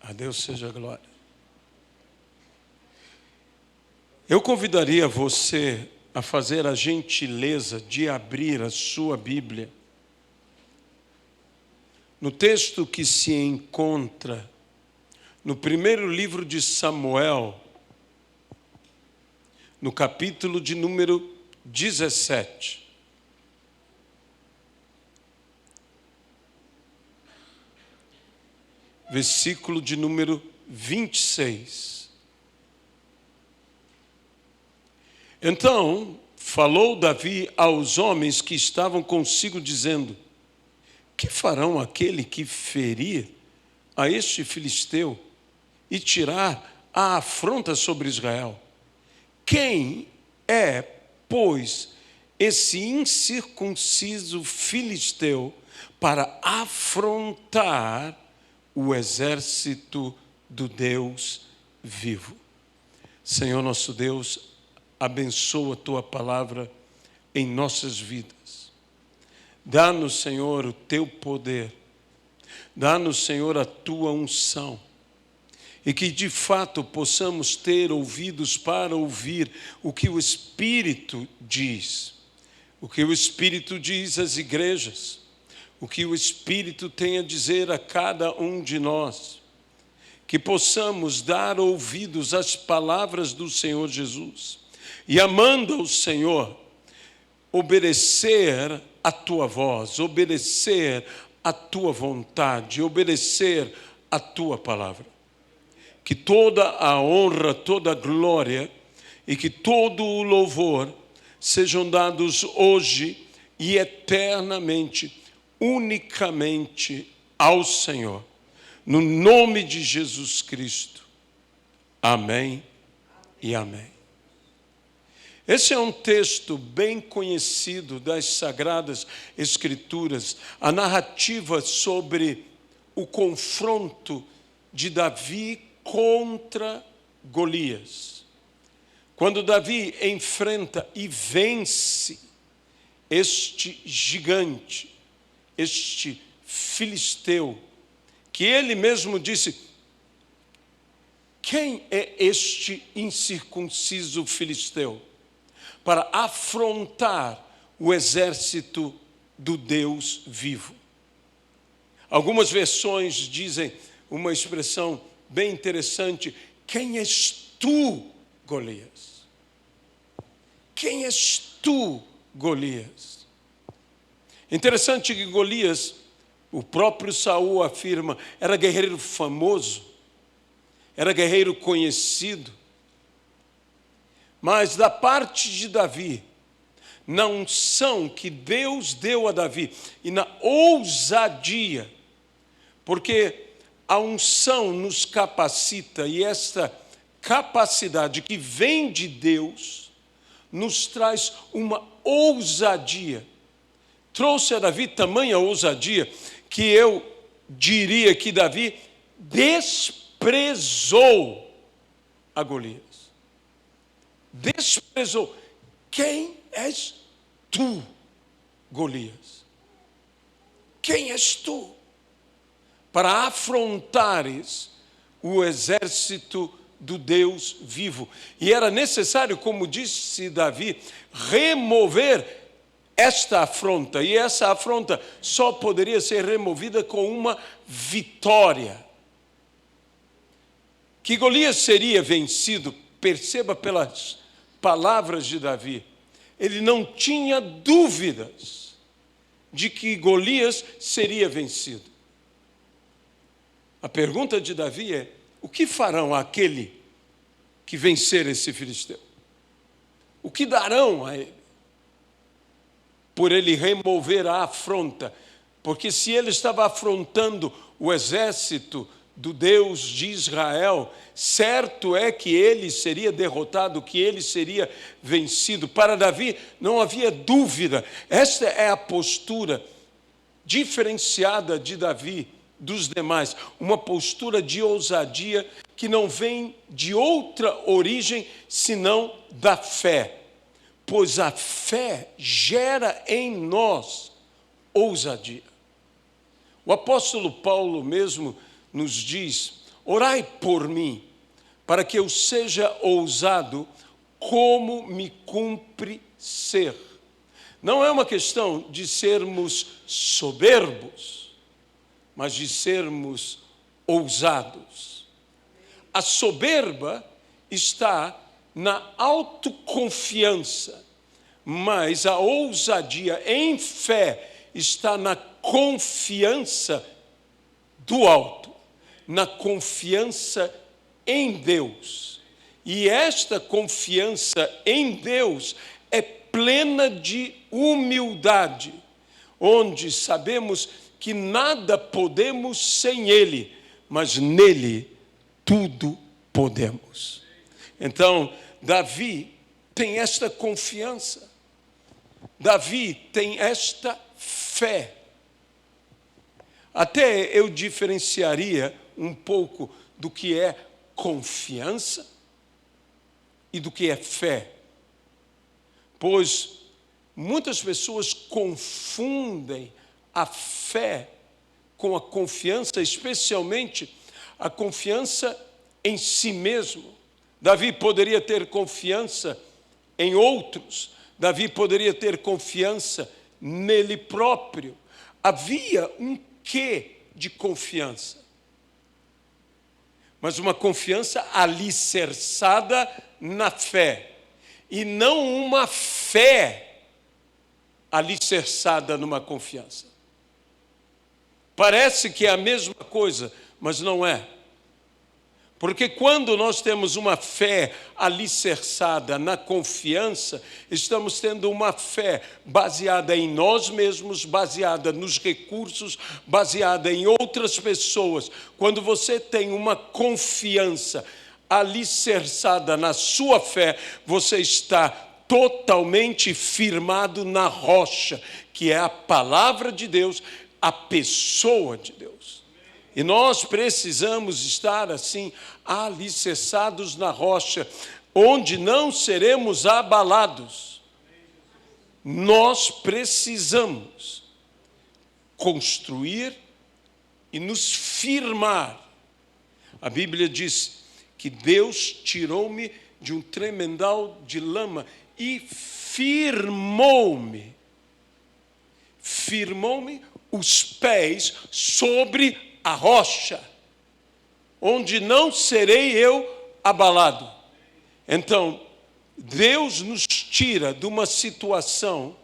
A Deus seja a glória. Eu convidaria você a fazer a gentileza de abrir a sua Bíblia no texto que se encontra no primeiro livro de Samuel, no capítulo de número 17. Versículo de número 26. Então, falou Davi aos homens que estavam consigo, dizendo: que farão aquele que ferir a este filisteu e tirar a afronta sobre Israel? Quem é, pois, esse incircunciso filisteu para afrontar o exército do Deus vivo? Senhor nosso Deus, abençoa a Tua palavra em nossas vidas. Dá-nos, Senhor, o Teu poder. Dá-nos, Senhor, a Tua unção. E que, de fato, possamos ter ouvidos para ouvir o que o Espírito diz. O que o Espírito diz às igrejas. O que o Espírito tem a dizer a cada um de nós. Que possamos dar ouvidos às palavras do Senhor Jesus. E amando o Senhor, obedecer a Tua voz, obedecer a Tua vontade, obedecer a Tua palavra. Que toda a honra, toda a glória e que todo o louvor sejam dados hoje e eternamente, unicamente ao Senhor. No nome de Jesus Cristo. Amém e amém. Esse é um texto bem conhecido das Sagradas Escrituras, a narrativa sobre o confronto de Davi contra Golias. Quando Davi enfrenta e vence este gigante, este filisteu, que ele mesmo disse: quem é este incircunciso filisteu para afrontar o exército do Deus vivo? Algumas versões dizem uma expressão bem interessante: quem és tu, Golias? Quem és tu, Golias? Interessante que Golias, o próprio Saul afirma, era guerreiro famoso, era guerreiro conhecido. Mas da parte de Davi, na unção que Deus deu a Davi e na ousadia, porque a unção nos capacita e esta capacidade que vem de Deus nos traz uma ousadia. Trouxe a Davi tamanha ousadia que eu diria que Davi desprezou a Golias. Desprezou. Quem és tu, Golias? Quem és tu para afrontares o exército do Deus vivo? E era necessário, como disse Davi, remover esta afronta. E essa afronta só poderia ser removida com uma vitória. Que Golias seria vencido, perceba pelas palavras de Davi, ele não tinha dúvidas de que Golias seria vencido. A pergunta de Davi é: o que farão aquele que vencer esse filisteu? O que darão a ele? Por ele remover a afronta. Porque se ele estava afrontando o exército do Deus de Israel, certo é que ele seria derrotado, que ele seria vencido. Para Davi não havia dúvida. Esta é a postura diferenciada de Davi dos demais, uma postura de ousadia que não vem de outra origem senão da fé, pois a fé gera em nós ousadia. O apóstolo Paulo mesmo nos diz: orai por mim, para que eu seja ousado como me cumpre ser. Não é uma questão de sermos soberbos, mas de sermos ousados. A soberba está na autoconfiança, mas a ousadia em fé está na confiança do alto, na confiança em Deus. E esta confiança em Deus é plena de humildade, onde sabemos que nada podemos sem Ele, mas nele tudo podemos. Então, Davi tem esta confiança, Davi tem esta fé. Até eu diferenciaria um pouco do que é confiança e do que é fé, pois muitas pessoas confundem a fé com a confiança, especialmente a confiança em si mesmo. Davi poderia ter confiança em outros, Davi poderia ter confiança nele próprio. Havia um quê de confiança, mas uma confiança alicerçada na fé, e não uma fé alicerçada numa confiança. Parece que é a mesma coisa, mas não é. Porque quando nós temos uma fé alicerçada na confiança, estamos tendo uma fé baseada em nós mesmos, baseada nos recursos, baseada em outras pessoas. Quando você tem uma confiança alicerçada na sua fé, você está totalmente firmado na rocha, que é a palavra de Deus, a pessoa de Deus. E nós precisamos estar assim, alicerçados na rocha, onde não seremos abalados. Nós precisamos construir e nos firmar. A Bíblia diz que Deus tirou-me de um tremendal de lama e firmou-me os pés sobre a rocha, onde não serei eu abalado. Então, Deus nos tira de uma situação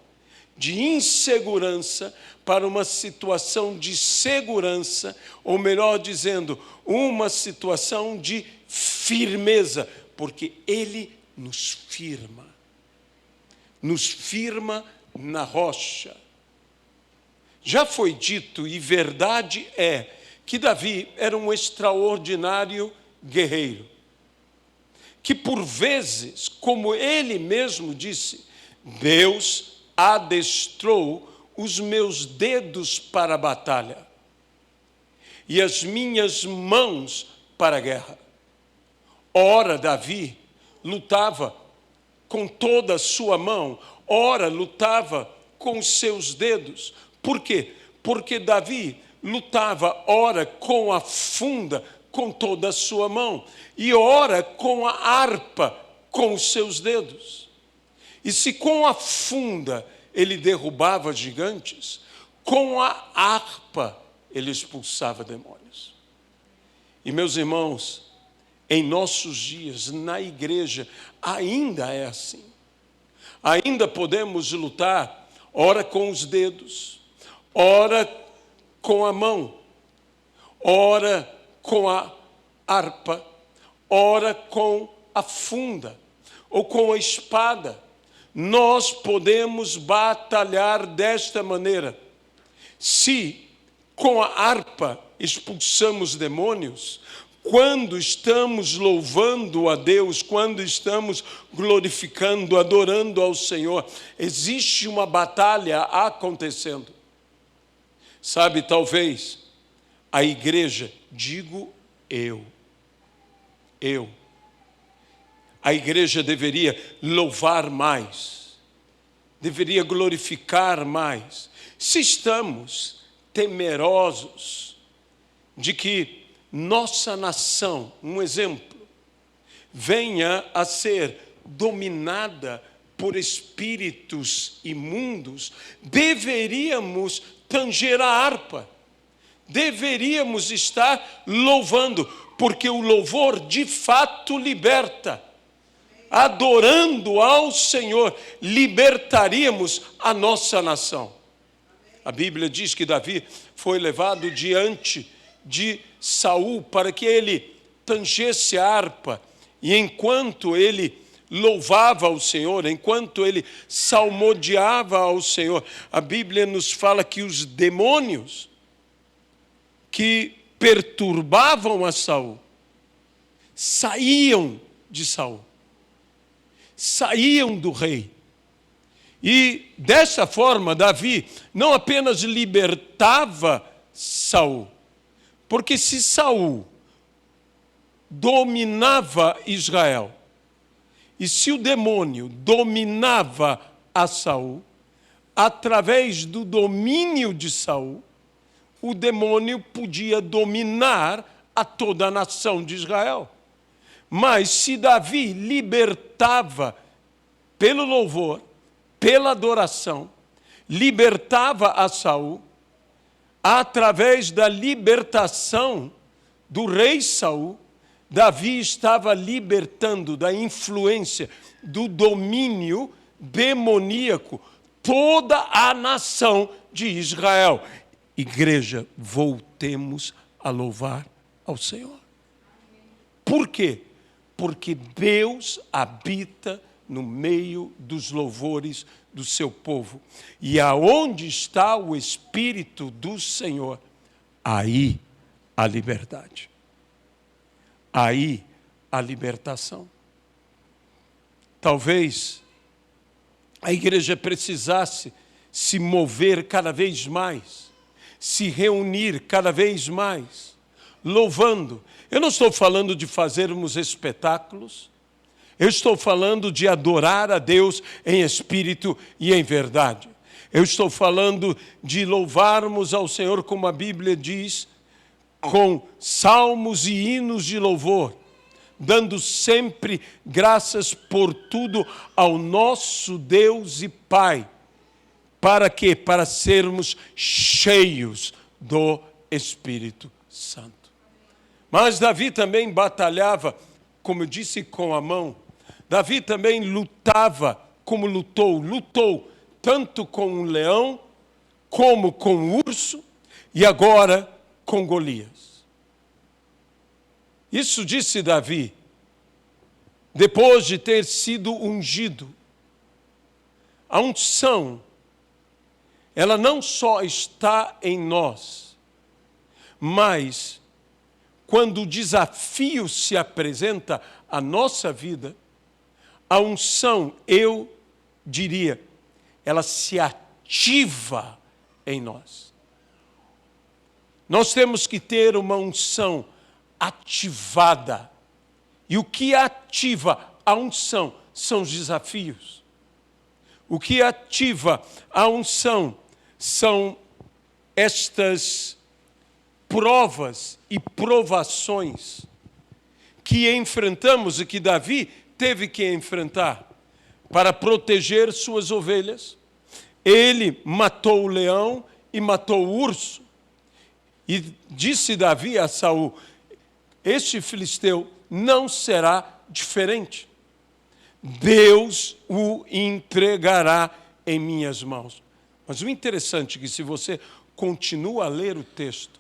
de insegurança para uma situação de segurança, ou melhor dizendo, uma situação de firmeza, porque Ele nos firma na rocha. Já foi dito, e verdade é, que Davi era um extraordinário guerreiro, que por vezes, como ele mesmo disse, Deus adestrou os meus dedos para a batalha e as minhas mãos para a guerra. Ora, Davi lutava com toda a sua mão, ora lutava com os seus dedos. Por quê? Porque Davi lutava ora com a funda, com toda a sua mão, e ora com a harpa, com os seus dedos. E se com a funda ele derrubava gigantes, com a harpa ele expulsava demônios. E meus irmãos, em nossos dias, na igreja, ainda é assim. Ainda podemos lutar, ora com os dedos, ora com a mão, ora com a harpa, ora com a funda, ou com a espada. Nós podemos batalhar desta maneira. Se com a harpa expulsamos demônios, quando estamos louvando a Deus, quando estamos glorificando, adorando ao Senhor, existe uma batalha acontecendo. Sabe, talvez a igreja, digo eu, a igreja deveria louvar mais, deveria glorificar mais. Se estamos temerosos de que nossa nação, um exemplo, venha a ser dominada por espíritos imundos, deveríamos tanger a harpa, deveríamos estar louvando, porque o louvor de fato liberta. Adorando ao Senhor, libertaríamos a nossa nação. A Bíblia diz que Davi foi levado diante de Saul para que ele tangesse a harpa, e enquanto ele louvava ao Senhor, enquanto ele salmodiava ao Senhor, a Bíblia nos fala que os demônios que perturbavam a Saul saíam de Saul, saíam do rei. E dessa forma Davi não apenas libertava Saul, porque se Saul dominava Israel, e se o demônio dominava a Saul, através do domínio de Saul, o demônio podia dominar a toda a nação de Israel. Mas se Davi libertava pelo louvor, pela adoração, libertava a Saul, através da libertação do rei Saul, Davi estava libertando da influência, do domínio demoníaco, toda a nação de Israel. Igreja, voltemos a louvar ao Senhor. Por quê? Porque Deus habita no meio dos louvores do seu povo. E aonde está o Espírito do Senhor, aí a liberdade. Aí a libertação. Talvez a igreja precisasse se mover cada vez mais, se reunir cada vez mais, louvando. Eu não estou falando de fazermos espetáculos, eu estou falando de adorar a Deus em espírito e em verdade. Eu estou falando de louvarmos ao Senhor, como a Bíblia diz, com salmos e hinos de louvor, dando sempre graças por tudo ao nosso Deus e Pai. Para quê? Para sermos cheios do Espírito Santo. Mas Davi também batalhava, como eu disse, com a mão. Davi também lutava como lutou tanto com um leão, como com um urso, e agora com Golias. Isso disse Davi, depois de ter sido ungido. A unção, ela não só está em nós, mas quando o desafio se apresenta à nossa vida, a unção, eu diria, ela se ativa em nós. Nós temos que ter uma unção ativada. E o que ativa a unção são os desafios. O que ativa a unção são estas provas e provações que enfrentamos e que Davi teve que enfrentar para proteger suas ovelhas. Ele matou o leão e matou o urso. E disse Davi a Saul, este filisteu não será diferente. Deus o entregará em minhas mãos. Mas o interessante é que se você continua a ler o texto,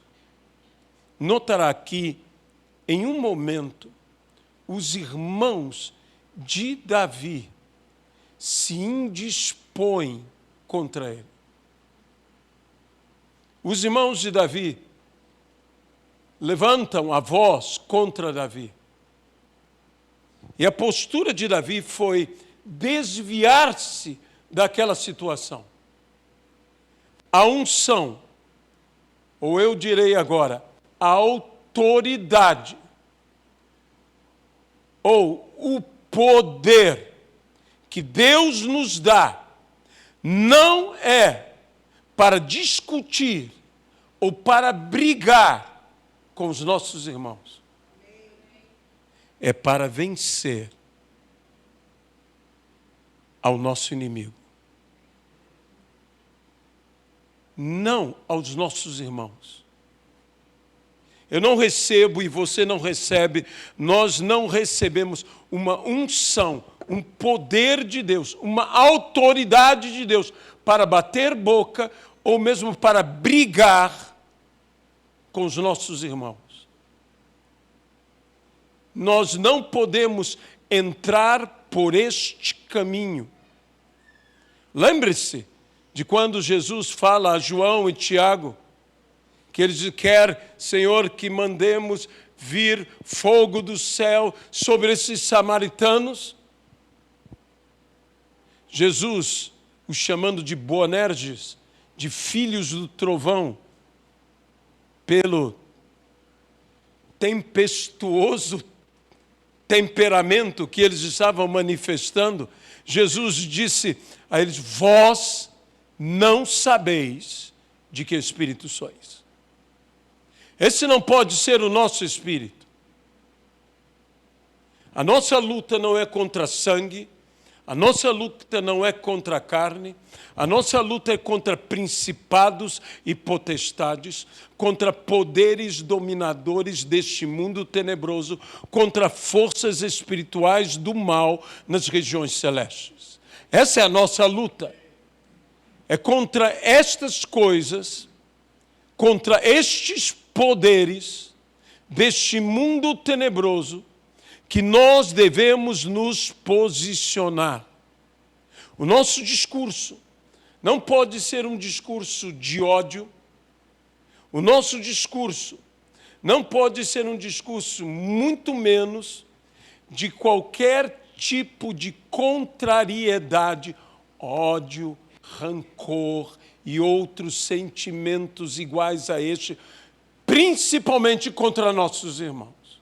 notará que em um momento os irmãos de Davi se indispõem contra ele. Os irmãos de Davi levantam a voz contra Davi. E a postura de Davi foi desviar-se daquela situação. A unção, ou eu direi agora, a autoridade, ou o poder que Deus nos dá, não é para discutir ou para brigar com os nossos irmãos é para vencer ao nosso inimigo, não aos nossos irmãos. Eu não recebo e você não recebe, nós não recebemos uma unção, um poder de Deus, uma autoridade de Deus para bater boca ou mesmo para brigar com os nossos irmãos. Nós não podemos entrar por este caminho. Lembre-se de quando Jesus fala a João e Tiago, que ele diz: quer, Senhor, que mandemos vir fogo do céu sobre esses samaritanos? Jesus, os chamando de Boanerges, de filhos do trovão, pelo tempestuoso temperamento que eles estavam manifestando, Jesus disse a eles: vós não sabeis de que espírito sois. Esse não pode ser o nosso espírito. A nossa luta não é contra sangue, a nossa luta não é contra a carne, a nossa luta é contra principados e potestades, contra poderes dominadores deste mundo tenebroso, contra forças espirituais do mal nas regiões celestes. Essa é a nossa luta. É contra estas coisas, contra estes poderes deste mundo tenebroso que nós devemos nos posicionar. O nosso discurso não pode ser um discurso de ódio. O nosso discurso não pode ser um discurso, muito menos, de qualquer tipo de contrariedade, ódio, rancor e outros sentimentos iguais a este, principalmente contra nossos irmãos.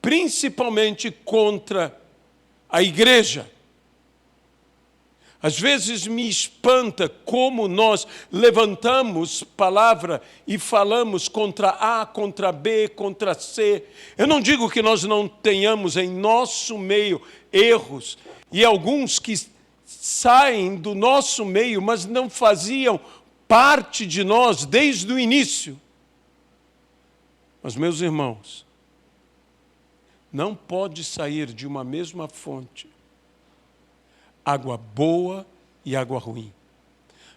Principalmente contra a igreja. Às vezes me espanta como nós levantamos palavra e falamos contra A, contra B, contra C. Eu não digo que nós não tenhamos em nosso meio erros, e alguns que saem do nosso meio, mas não faziam parte de nós desde o início. Mas, meus irmãos, não pode sair de uma mesma fonte água boa e água ruim.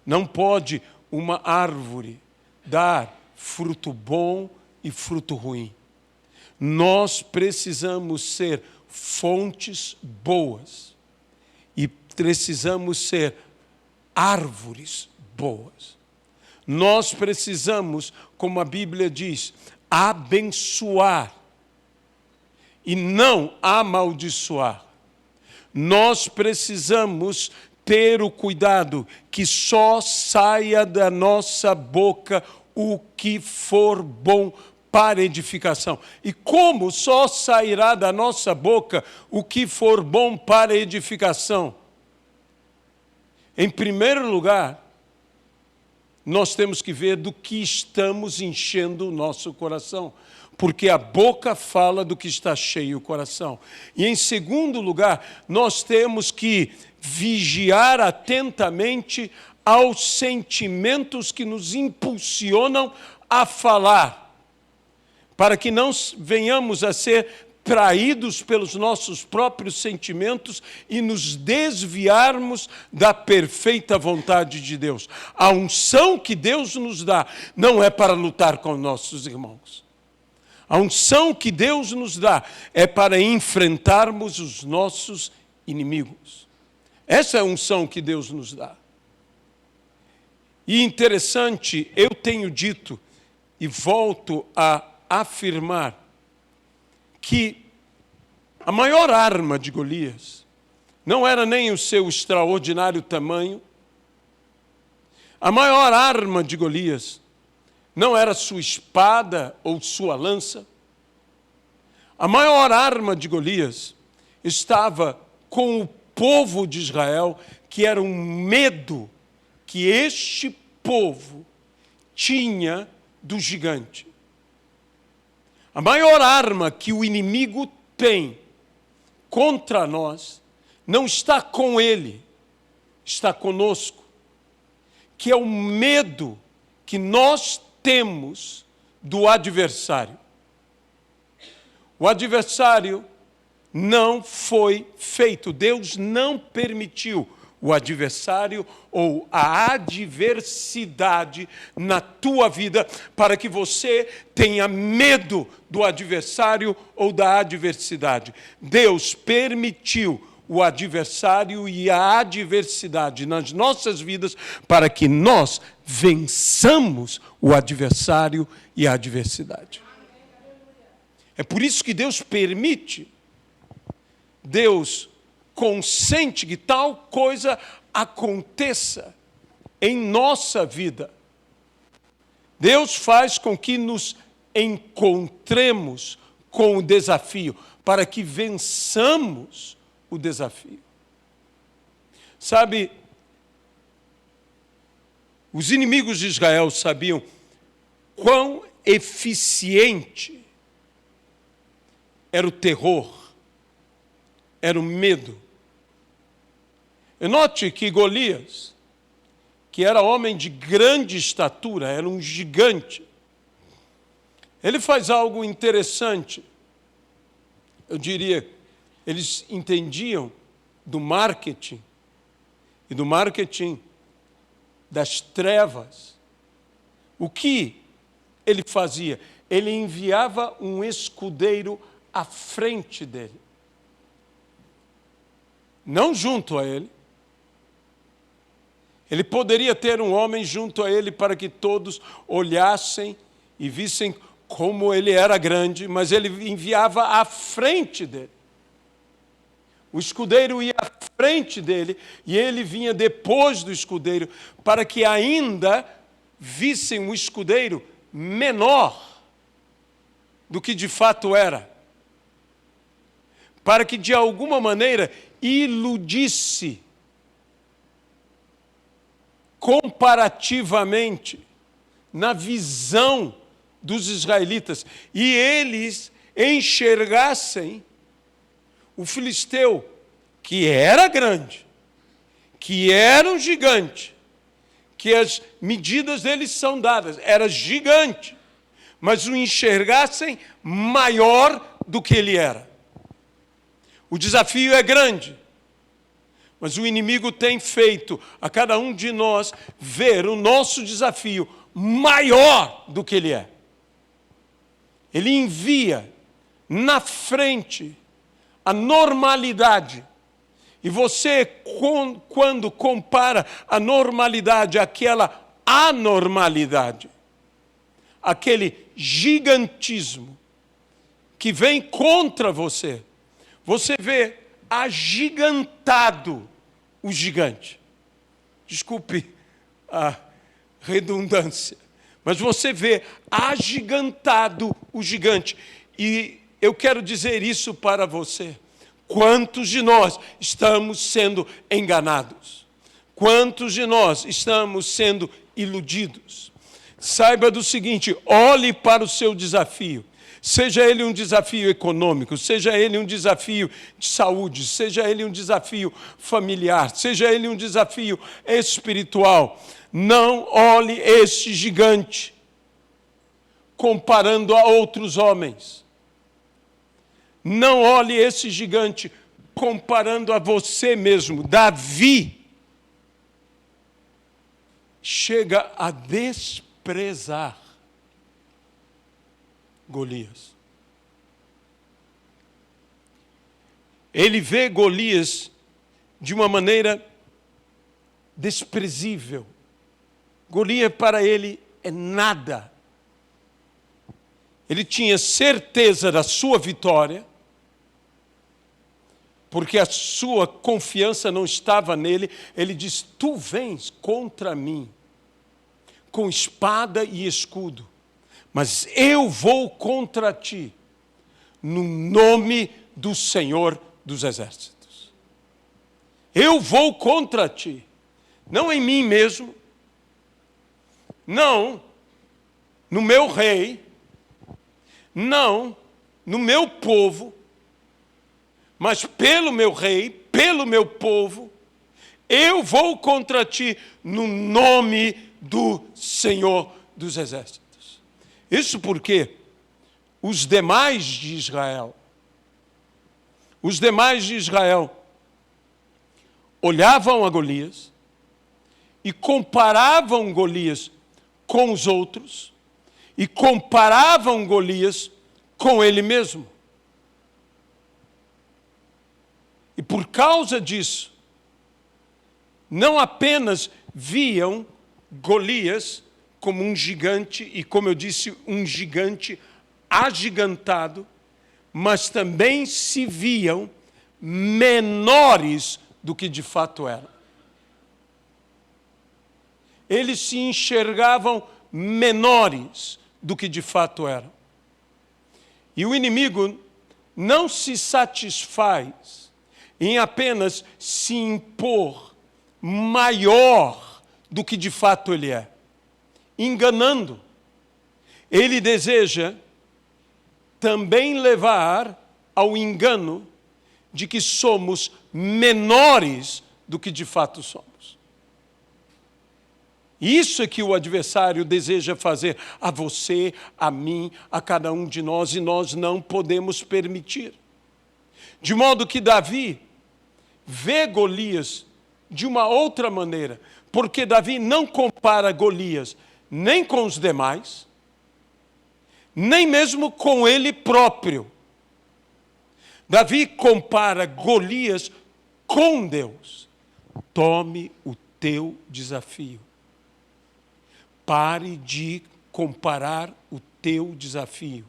Não pode uma árvore dar fruto bom e fruto ruim. Nós precisamos ser fontes boas e precisamos ser árvores boas. Nós precisamos, como a Bíblia diz, abençoar e não amaldiçoar. Nós precisamos ter o cuidado que só saia da nossa boca o que for bom para edificação. E como só sairá da nossa boca o que for bom para edificação? Em primeiro lugar, nós temos que ver do que estamos enchendo o nosso coração, porque a boca fala do que está cheio o coração. E em segundo lugar, nós temos que vigiar atentamente aos sentimentos que nos impulsionam a falar, para que não venhamos a ser traídos pelos nossos próprios sentimentos e nos desviarmos da perfeita vontade de Deus. A unção que Deus nos dá não é para lutar com nossos irmãos. A unção que Deus nos dá é para enfrentarmos os nossos inimigos. Essa é a unção que Deus nos dá. E interessante, eu tenho dito e volto a afirmar que a maior arma de Golias não era nem o seu extraordinário tamanho. A maior arma de Golias não era sua espada ou sua lança. A maior arma de Golias estava com o povo de Israel, que era um medo que este povo tinha do gigante. A maior arma que o inimigo tem contra nós não está com ele, está conosco, que é o medo que nós temos do adversário. O adversário não foi feito, Deus não permitiu o adversário ou a adversidade na tua vida para que você tenha medo do adversário ou da adversidade. Deus permitiu o adversário e a adversidade nas nossas vidas para que nós vençamos o adversário e a adversidade. É por isso que Deus permite, Deus consente que tal coisa aconteça em nossa vida. Deus faz com que nos encontremos com o desafio, para que vençamos o desafio. Sabe, os inimigos de Israel sabiam quão eficiente era o terror, era o medo. E note que Golias, que era homem de grande estatura, era um gigante, ele faz algo interessante. Eu diria, eles entendiam do marketing, e do marketing das trevas. O que ele fazia? Ele enviava um escudeiro à frente dele. Não junto a ele. Ele poderia ter um homem junto a ele para que todos olhassem e vissem como ele era grande, mas ele enviava à frente dele. O escudeiro ia à frente dele e ele vinha depois do escudeiro para que ainda vissem um escudeiro menor do que de fato era. Para que de alguma maneira iludisse comparativamente na visão dos israelitas e eles enxergassem o filisteu, que era grande, que era um gigante, que as medidas dele são dadas, era gigante, mas o enxergassem maior do que ele era. O desafio é grande, mas o inimigo tem feito a cada um de nós ver o nosso desafio maior do que ele é. Ele envia na frente a normalidade. E você, quando compara a normalidade àquela anormalidade, aquele gigantismo que vem contra você, você vê agigantado o gigante. Desculpe a redundância, mas você vê agigantado o gigante. E eu quero dizer isso para você. Quantos de nós estamos sendo enganados? Quantos de nós estamos sendo iludidos? Saiba do seguinte, olhe para o seu desafio. Seja ele um desafio econômico, seja ele um desafio de saúde, seja ele um desafio familiar, seja ele um desafio espiritual. Não olhe este gigante comparando a outros homens. Não olhe esse gigante comparando a você mesmo. Davi chega a desprezar Golias. Ele vê Golias de uma maneira desprezível. Golias para ele é nada. Ele tinha certeza da sua vitória, porque a sua confiança não estava nele. Ele diz, tu vens contra mim com espada e escudo, mas eu vou contra ti no nome do Senhor dos Exércitos. Eu vou contra ti, não em mim mesmo, não no meu rei, não no meu povo, mas pelo meu rei, pelo meu povo, eu vou contra ti no nome do Senhor dos Exércitos. Isso porque os demais de Israel olhavam a Golias e comparavam Golias com os outros e comparavam Golias com ele mesmo. E por causa disso, não apenas viam Golias como um gigante, e como eu disse, um gigante agigantado, mas também se viam menores do que de fato eram. Eles se enxergavam menores do que de fato eram. E o inimigo não se satisfaz em apenas se impor maior do que de fato ele é, enganando. Ele deseja também levar ao engano de que somos menores do que de fato somos. Isso é que o adversário deseja fazer a você, a mim, a cada um de nós, e nós não podemos permitir. De modo que Davi vê Golias de uma outra maneira, porque Davi não compara Golias nem com os demais, nem mesmo com ele próprio. Davi compara Golias com Deus. Tome o teu desafio. Pare de comparar o teu desafio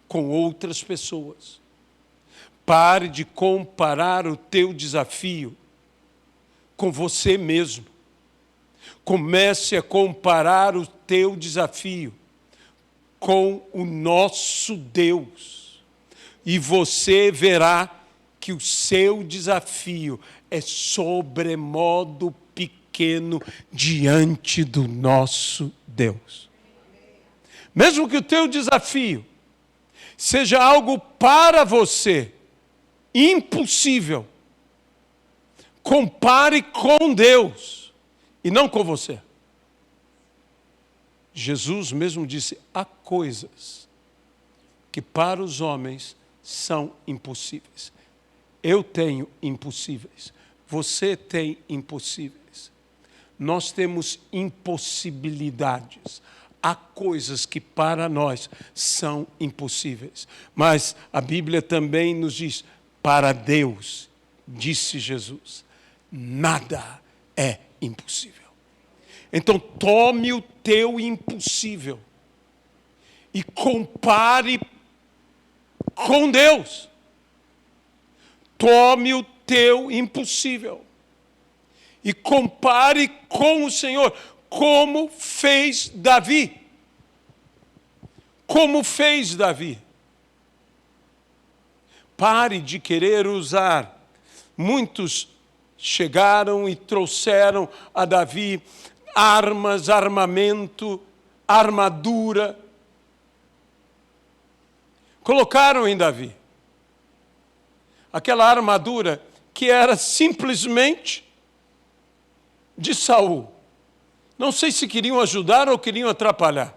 com outras pessoas. Pare de comparar o teu desafio com você mesmo. Comece a comparar o teu desafio com o nosso Deus. E você verá que o seu desafio é sobremodo pequeno diante do nosso Deus. Mesmo que o teu desafio seja algo para você impossível, compare com Deus e não com você. Jesus mesmo disse: há coisas que para os homens são impossíveis. Eu tenho impossíveis. Você tem impossíveis. Nós temos impossibilidades. Há coisas que para nós são impossíveis. Mas a Bíblia também nos diz: para Deus, disse Jesus, nada é impossível. Então tome o teu impossível e compare com Deus. Tome o teu impossível e compare com o Senhor, como fez Davi. Como fez Davi. Pare de querer usar. Muitos chegaram e trouxeram a Davi armas, armamento, armadura. Colocaram em Davi aquela armadura que era simplesmente de Saul. Não sei se queriam ajudar ou queriam atrapalhar.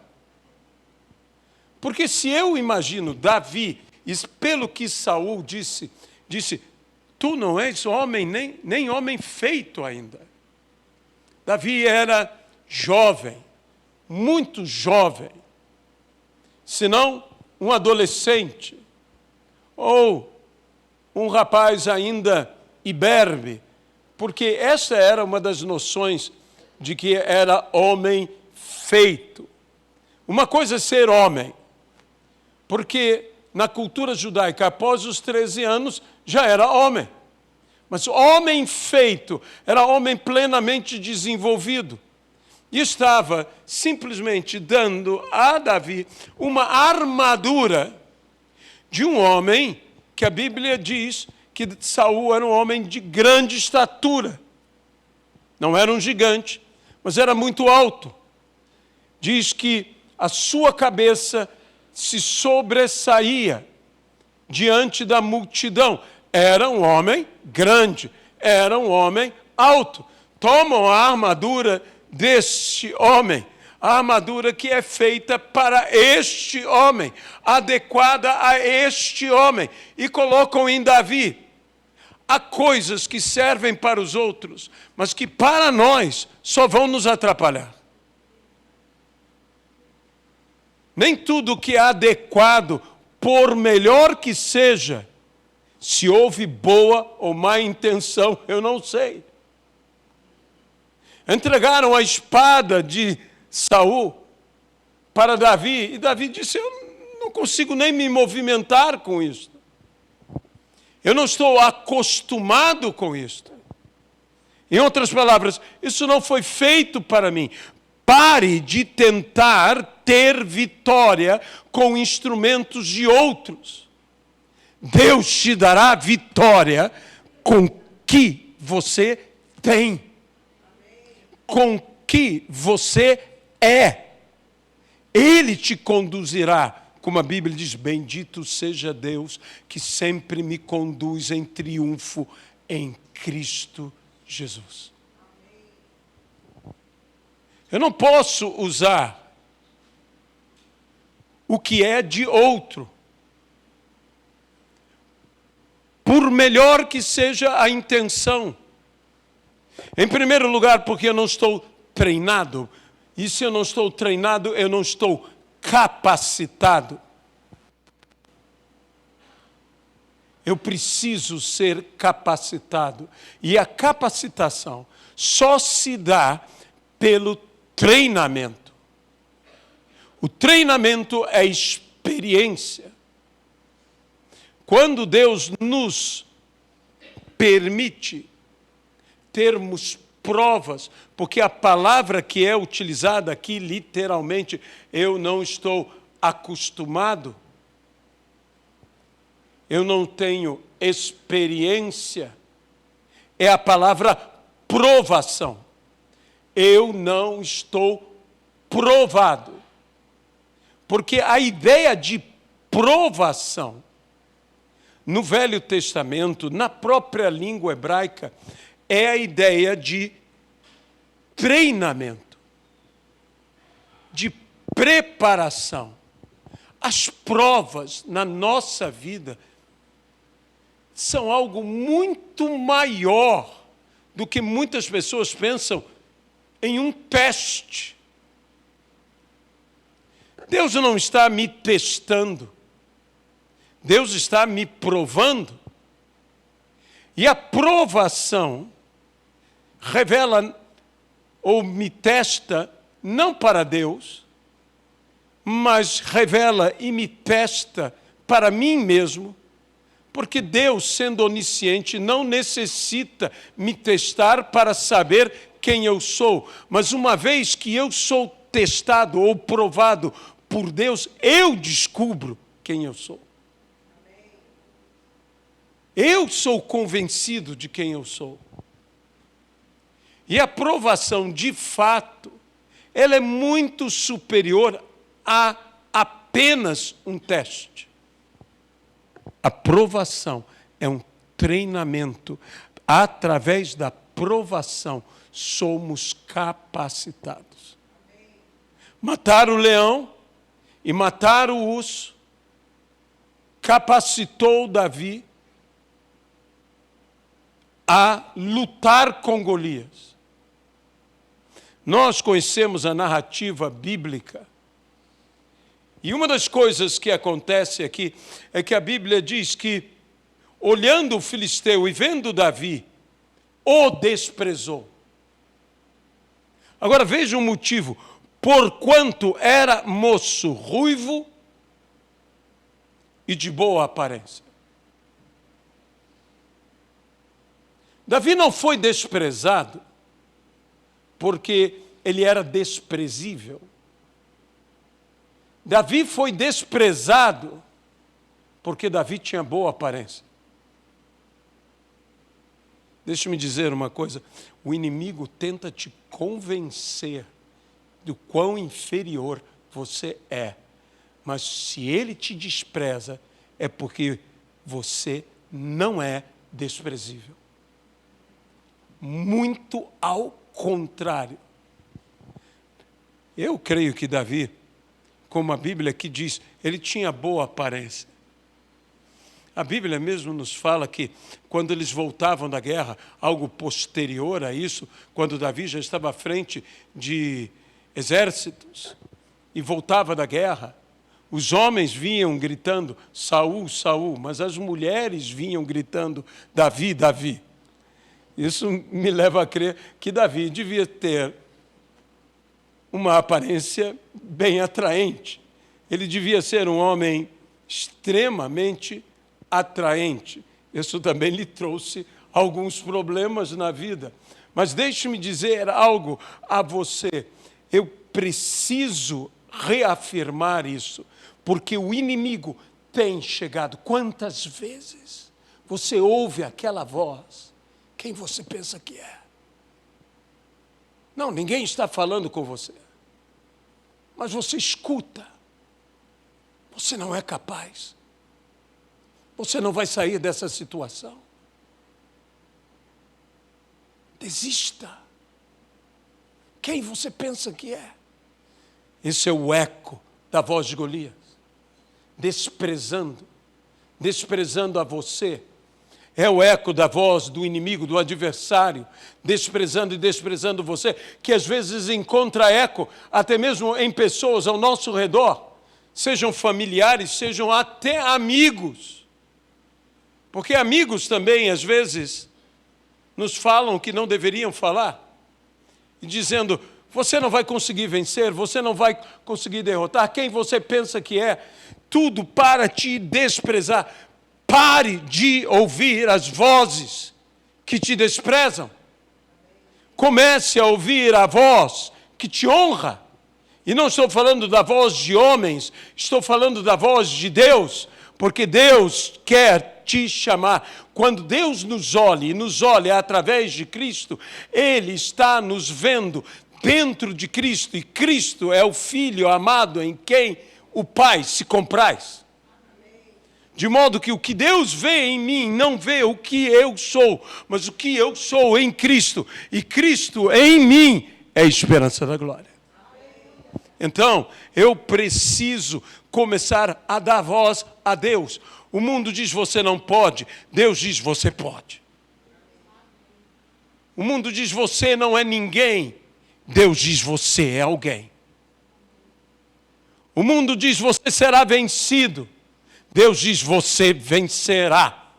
Porque se eu imagino Davi, pelo que Saul disse, tu não és homem, nem homem feito ainda. Davi era jovem, muito jovem, senão um adolescente, ou um rapaz ainda imberbe, porque essa era uma das noções de que era homem feito. Uma coisa é ser homem, porque na cultura judaica, após os 13 anos, já era homem. Mas homem feito era homem plenamente desenvolvido. E estava simplesmente dando a Davi uma armadura de um homem que a Bíblia diz que Saul era um homem de grande estatura. Não era um gigante, mas era muito alto. Diz que a sua cabeça se sobressaía diante da multidão. Era um homem grande, era um homem alto. Tomam a armadura deste homem, a armadura que é feita para este homem, adequada a este homem, e colocam em Davi. Há coisas que servem para os outros, mas que para nós só vão nos atrapalhar. Nem tudo que é adequado, por melhor que seja, se houve boa ou má intenção, eu não sei. Entregaram a espada de Saul para Davi, e Davi disse: eu não consigo nem me movimentar com isso. Eu não estou acostumado com isso. Em outras palavras, isso não foi feito para mim. Pare de tentar ter vitória com instrumentos de outros. Deus te dará vitória com o que você tem, com o que você é. Ele te conduzirá, como a Bíblia diz: bendito seja Deus que sempre me conduz em triunfo em Cristo Jesus. Eu não posso usar o que é de outro, por melhor que seja a intenção. Em primeiro lugar, porque eu não estou treinado. E se eu não estou treinado, eu não estou capacitado. Eu preciso ser capacitado. E a capacitação só se dá pelo treinamento. O treinamento é experiência. Quando Deus nos permite termos provas, porque a palavra que é utilizada aqui, literalmente, eu não estou acostumado, eu não tenho experiência, é a palavra provação. Eu não estou provado. Porque a ideia de provação, no Velho Testamento, na própria língua hebraica, é a ideia de treinamento, de preparação. As provas na nossa vida são algo muito maior do que muitas pessoas pensam em um teste. Deus não está me testando, Deus está me provando. E a provação revela ou me testa não para Deus, mas revela e me testa para mim mesmo, porque Deus, sendo onisciente, não necessita me testar para saber quem eu sou, mas uma vez que eu sou testado ou provado por Deus, eu descubro quem eu sou. Eu sou convencido de quem eu sou. E a provação, de fato, ela é muito superior a apenas um teste. A provação é um treinamento. Através da provação, somos capacitados. Matar o leão e matar o urso capacitou Davi a lutar com Golias. Nós conhecemos a narrativa bíblica. E uma das coisas que acontece aqui é que a Bíblia diz que, olhando o filisteu e vendo Davi, o desprezou. Agora veja o motivo. Porquanto era moço ruivo e de boa aparência. Davi não foi desprezado porque ele era desprezível. Davi foi desprezado porque Davi tinha boa aparência. Deixa-me dizer uma coisa. O inimigo tenta te convencer do quão inferior você é. Mas se ele te despreza, é porque você não é desprezível. Muito ao contrário. Eu creio que Davi, como a Bíblia aqui diz, ele tinha boa aparência. A Bíblia mesmo nos fala que quando eles voltavam da guerra, algo posterior a isso, quando Davi já estava à frente de exércitos e voltava da guerra, os homens vinham gritando, Saul, Saul, mas as mulheres vinham gritando, Davi, Davi. Isso me leva a crer que Davi devia ter uma aparência bem atraente. Ele devia ser um homem extremamente atraente. Isso também lhe trouxe alguns problemas na vida. Mas deixe-me dizer algo a você. Eu preciso reafirmar isso, porque o inimigo tem chegado. Quantas vezes você ouve aquela voz? Quem você pensa que é? Não, ninguém está falando com você. Mas você escuta. Você não é capaz. Você não vai sair dessa situação. Desista. Quem você pensa que é? Esse é o eco da voz de Golias. Desprezando a você. É o eco da voz do inimigo, do adversário, desprezando e desprezando você, que às vezes encontra eco até mesmo em pessoas ao nosso redor, sejam familiares, sejam até amigos. Porque amigos também, às vezes, nos falam que não deveriam falar, e dizendo, você não vai conseguir vencer, você não vai conseguir derrotar, quem você pensa que é, tudo para te desprezar. Pare de ouvir as vozes que te desprezam. Comece a ouvir a voz que te honra. E não estou falando da voz de homens, estou falando da voz de Deus, porque Deus quer te chamar. Quando Deus nos olha, e nos olha através de Cristo, Ele está nos vendo dentro de Cristo, e Cristo é o Filho amado em quem o Pai se compraz. De modo que o que Deus vê em mim não vê o que eu sou, mas o que eu sou em Cristo. E Cristo em mim é a esperança da glória. Então, eu preciso começar a dar voz a Deus. O mundo diz você não pode, Deus diz você pode. O mundo diz você não é ninguém, Deus diz você é alguém. O mundo diz você será vencido, Deus diz, você vencerá.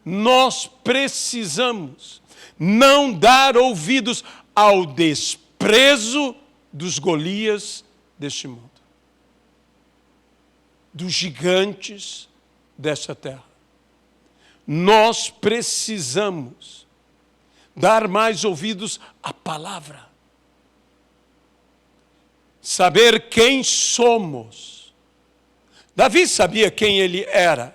Nós precisamos não dar ouvidos ao desprezo dos Golias deste mundo, dos gigantes desta terra. Nós precisamos dar mais ouvidos à palavra, saber quem somos. Davi sabia quem ele era.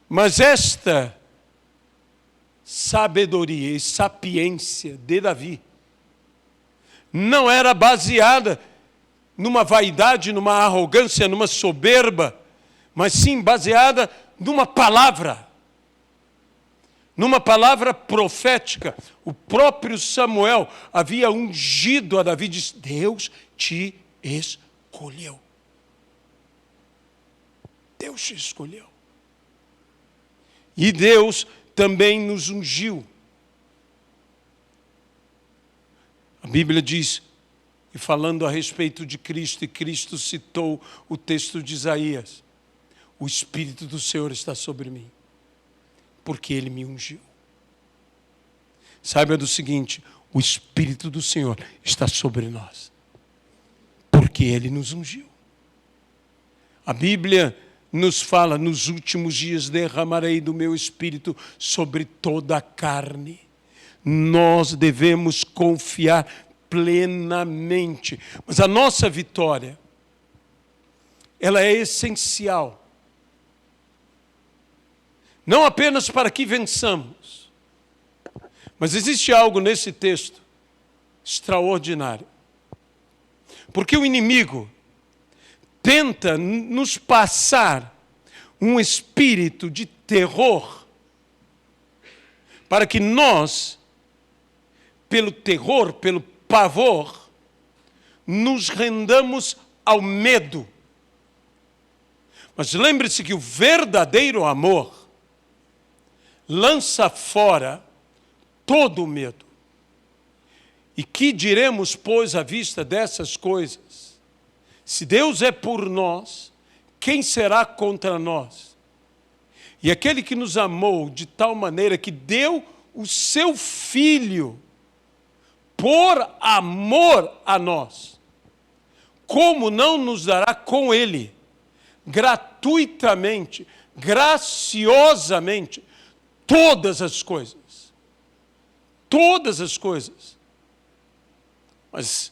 Mas esta sabedoria e sapiência de Davi não era baseada numa vaidade, numa arrogância, numa soberba, mas sim baseada numa palavra profética. O próprio Samuel havia ungido a Davi e disse, Deus te escolheu. Deus te escolheu. E Deus também nos ungiu. A Bíblia diz, e falando a respeito de Cristo, e Cristo citou o texto de Isaías, o Espírito do Senhor está sobre mim, porque Ele me ungiu. Saiba do seguinte, o Espírito do Senhor está sobre nós, porque Ele nos ungiu. A Bíblia nos fala, nos últimos dias derramarei do meu Espírito sobre toda a carne. Nós devemos confiar plenamente. Mas a nossa vitória, ela é essencial. Não apenas para que vençamos, mas existe algo nesse texto extraordinário. Porque o inimigo tenta nos passar um espírito de terror, para que nós, pelo terror, pelo pavor, nos rendamos ao medo. Mas lembre-se que o verdadeiro amor lança fora todo o medo. E que diremos, pois, à vista dessas coisas? Se Deus é por nós, quem será contra nós? E aquele que nos amou de tal maneira que deu o seu Filho por amor a nós, como não nos dará com Ele, gratuitamente, graciosamente, todas as coisas? Todas as coisas. Mas,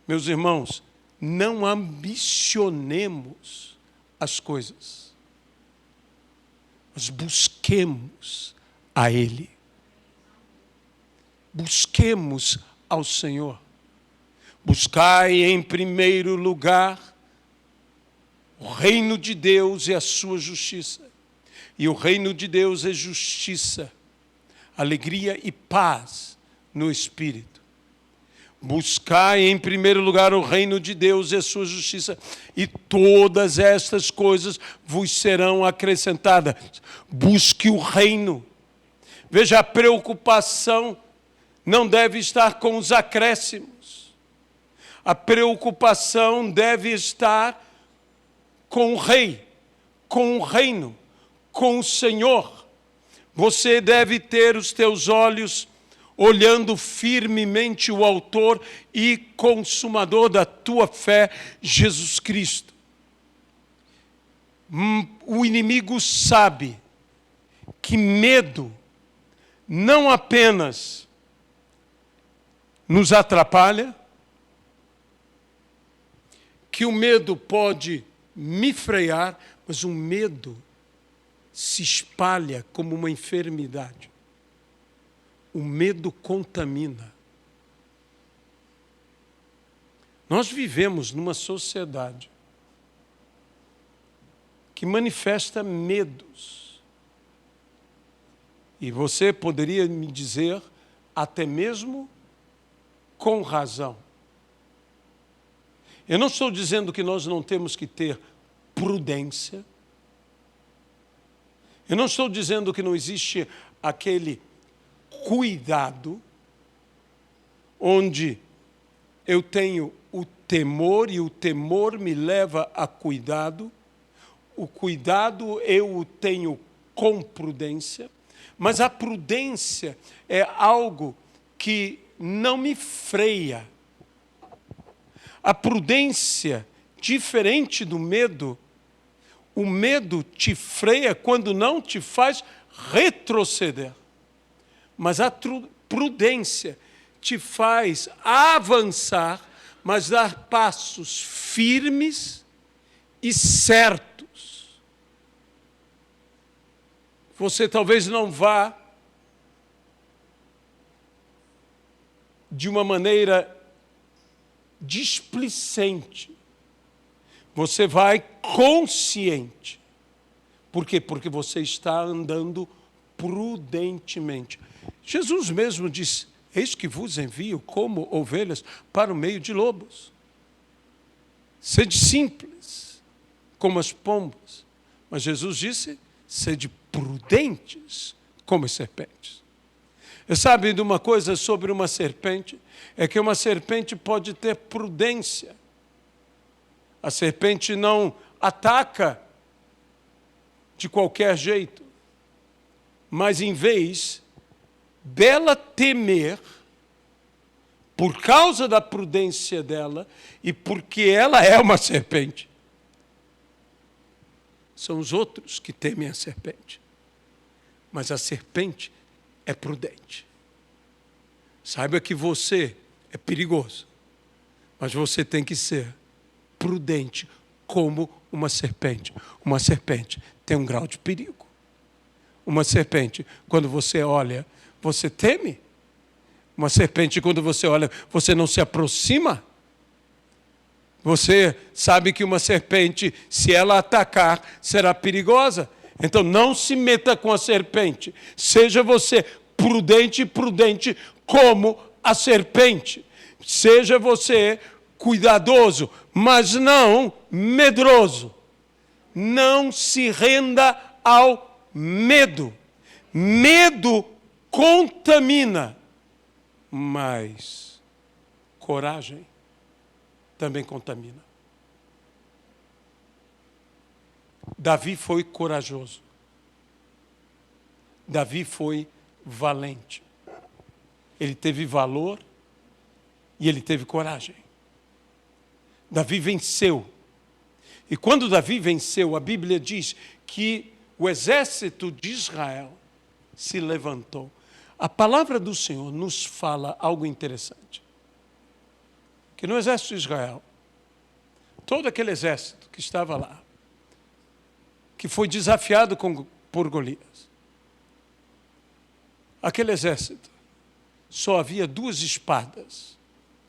meus irmãos, não ambicionemos as coisas, mas busquemos a Ele. Busquemos ao Senhor. Buscai em primeiro lugar o reino de Deus e a sua justiça. E o reino de Deus é justiça, alegria e paz no Espírito. Buscai em primeiro lugar o reino de Deus e a sua justiça, e todas estas coisas vos serão acrescentadas. Busque o reino. Veja, a preocupação não deve estar com os acréscimos. A preocupação deve estar com o rei, com o reino, com o Senhor. Você deve ter os teus olhos olhando firmemente o autor e consumador da tua fé, Jesus Cristo. O inimigo sabe que medo não apenas nos atrapalha, que o medo pode me frear, mas o medo se espalha como uma enfermidade. O medo contamina. Nós vivemos numa sociedade que manifesta medos. E você poderia me dizer, até mesmo com razão. Eu não estou dizendo que nós não temos que ter prudência. Eu não estou dizendo que não existe aquele cuidado, onde eu tenho o temor e o temor me leva a cuidado, o cuidado eu o tenho com prudência, mas a prudência é algo que não me freia. A prudência, diferente do medo, o medo te freia quando não te faz retroceder. Mas a prudência te faz avançar, mas dar passos firmes e certos. Você talvez não vá de uma maneira displicente. Você vai consciente. Por quê? Porque você está andando prudentemente. Jesus mesmo disse, eis que vos envio como ovelhas para o meio de lobos. Sede simples, como as pombas. Mas Jesus disse, sede prudentes, como as serpentes. Você sabe de uma coisa sobre uma serpente? É que uma serpente pode ter prudência. A serpente não ataca de qualquer jeito. Mas em vez dela temer, por causa da prudência dela, e porque ela é uma serpente, são os outros que temem a serpente. Mas a serpente é prudente. Saiba que você é perigoso, mas você tem que ser prudente como uma serpente. Uma serpente tem um grau de perigo. Uma serpente, quando você olha, você teme. Uma serpente, quando você olha, você não se aproxima. Você sabe que uma serpente, se ela atacar, será perigosa. Então não se meta com a serpente. Seja você prudente como a serpente. Seja você cuidadoso, mas não medroso. Não se renda ao medo. Medo contamina, mas coragem também contamina. Davi foi corajoso. Davi foi valente. Ele teve valor e ele teve coragem. Davi venceu. E quando Davi venceu, a Bíblia diz que o exército de Israel se levantou. A palavra do Senhor nos fala algo interessante. Que no exército de Israel, todo aquele exército que estava lá, que foi desafiado por Golias, aquele exército, só havia 2 espadas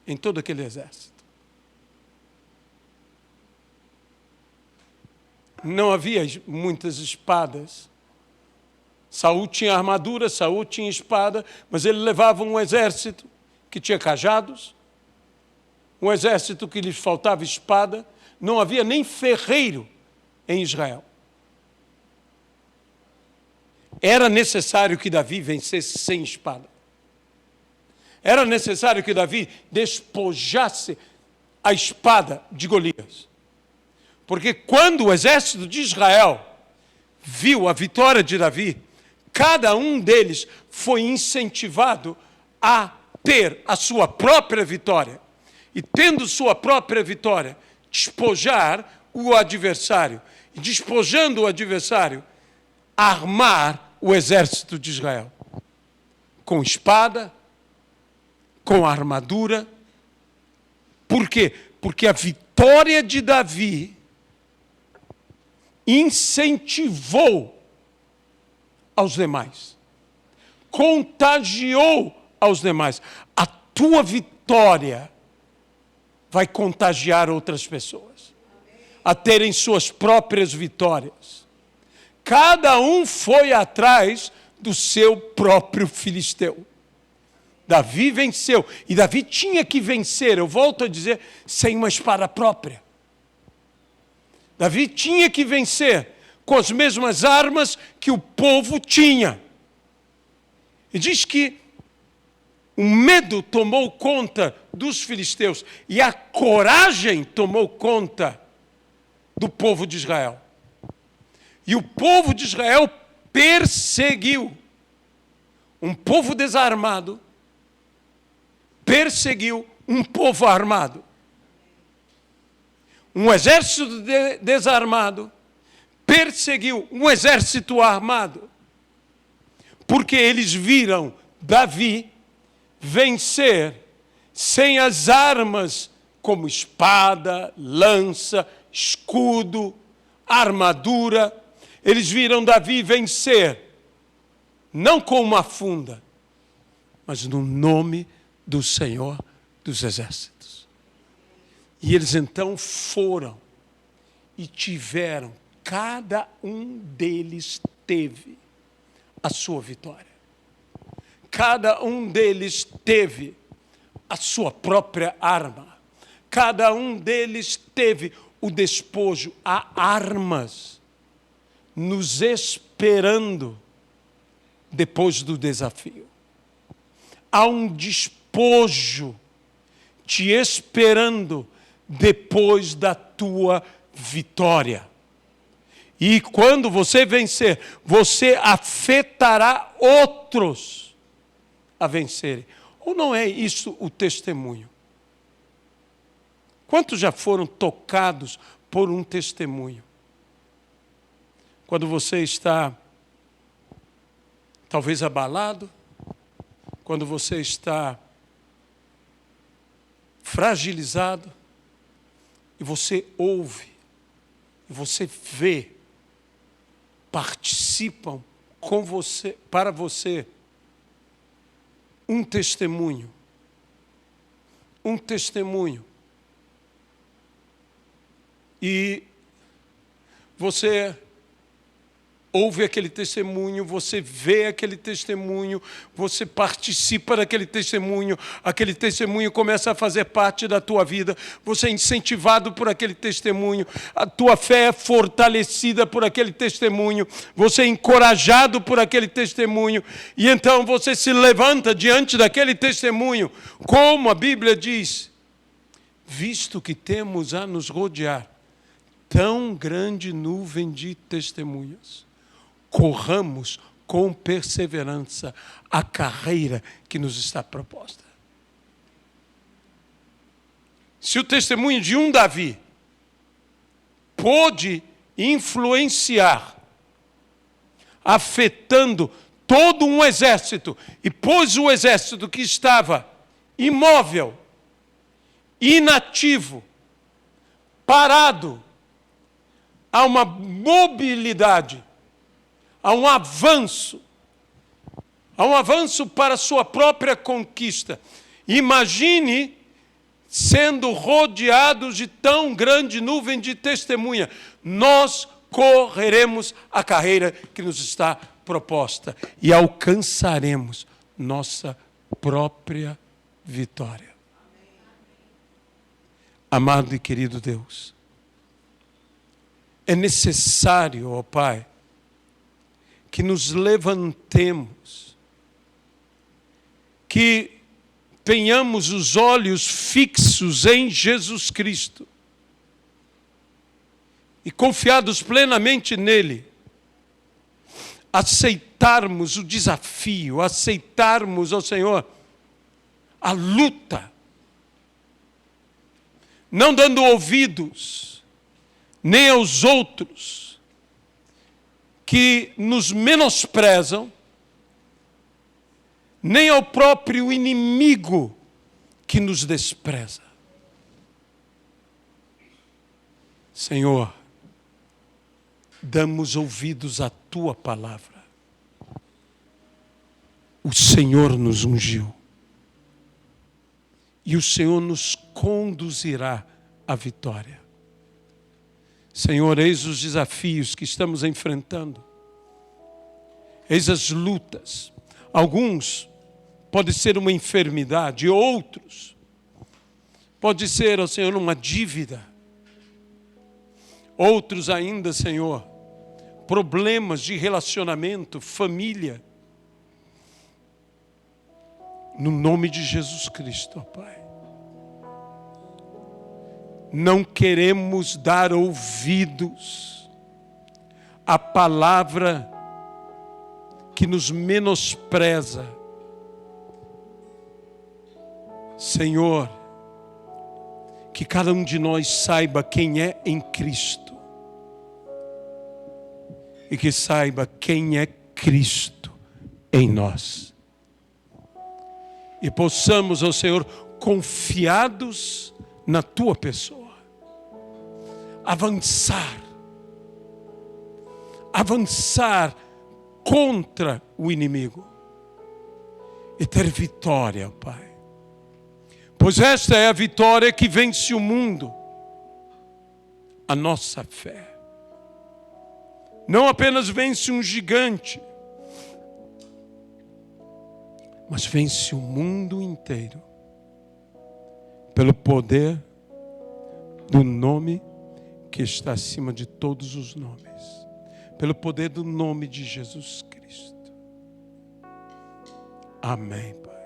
em todo aquele exército. Não havia muitas espadas. Saul tinha armadura, Saul tinha espada, mas ele levava um exército que tinha cajados, um exército que lhes faltava espada. Não havia nem ferreiro em Israel. Era necessário que Davi vencesse sem espada. Era necessário que Davi despojasse a espada de Golias. Porque quando o exército de Israel viu a vitória de Davi, cada um deles foi incentivado a ter a sua própria vitória. E tendo sua própria vitória, despojar o adversário. E despojando o adversário, armar o exército de Israel. Com espada, com armadura. Por quê? Porque a vitória de Davi incentivou aos demais. Contagiou aos demais. A tua vitória vai contagiar outras pessoas a terem suas próprias vitórias. Cada um foi atrás do seu próprio filisteu. Davi venceu. E Davi tinha que vencer, eu volto a dizer, sem uma espada própria. Davi tinha que vencer com as mesmas armas que o povo tinha. E diz que o medo tomou conta dos filisteus e a coragem tomou conta do povo de Israel. E o povo de Israel perseguiu. Um povo desarmado perseguiu um povo armado. Um exército desarmado perseguiu um exército armado. Porque eles viram Davi vencer sem as armas como espada, lança, escudo, armadura. Eles viram Davi vencer não com uma funda, mas no nome do Senhor dos Exércitos. E eles então foram e tiveram, cada um deles teve a sua vitória. Cada um deles teve a sua própria arma. Cada um deles teve o despojo. Há armas nos esperando depois do desafio. Há um despojo te esperando depois da tua vitória. E quando você vencer, você afetará outros a vencerem. Ou não é isso o testemunho? Quantos já foram tocados por um testemunho? Quando você está talvez abalado, quando você está fragilizado, e você ouve, e você vê, participam com você, para você, um testemunho. e você ouve aquele testemunho, você vê aquele testemunho, você participa daquele testemunho, aquele testemunho começa a fazer parte da tua vida, você é incentivado por aquele testemunho, a tua fé é fortalecida por aquele testemunho, você é encorajado por aquele testemunho, e então você se levanta diante daquele testemunho, como a Bíblia diz, visto que temos a nos rodear tão grande nuvem de testemunhas, corramos com perseverança a carreira que nos está proposta. Se o testemunho de um Davi pôde influenciar, afetando todo um exército, e pôs o exército que estava imóvel, inativo, parado, a uma mobilidade, a um avanço para a sua própria conquista. Imagine sendo rodeados de tão grande nuvem de testemunha. Nós correremos a carreira que nos está proposta e alcançaremos nossa própria vitória. Amado e querido Deus, é necessário, ó Pai, que nos levantemos, que tenhamos os olhos fixos em Jesus Cristo e confiados plenamente nele, aceitarmos o desafio, aceitarmos, ó Senhor, a luta, não dando ouvidos nem aos outros que nos menosprezam, nem ao próprio inimigo que nos despreza. Senhor, damos ouvidos à Tua palavra. O Senhor nos ungiu. E o Senhor nos conduzirá à vitória. Senhor, eis os desafios que estamos enfrentando. Eis as lutas. Alguns pode ser uma enfermidade, outros pode ser, ó Senhor, uma dívida. Outros ainda, Senhor, problemas de relacionamento, família. No nome de Jesus Cristo, ó Pai. Não queremos dar ouvidos à palavra que nos menospreza. Senhor, que cada um de nós saiba quem é em Cristo e que saiba quem é Cristo em nós. E possamos, ó Senhor, confiados na Tua pessoa, avançar contra o inimigo e ter vitória, Pai. Pois esta é a vitória que vence o mundo, a nossa fé. Não apenas vence um gigante, mas vence o mundo inteiro, pelo poder do nome que está acima de todos os nomes, pelo poder do nome de Jesus Cristo. Amém, Pai.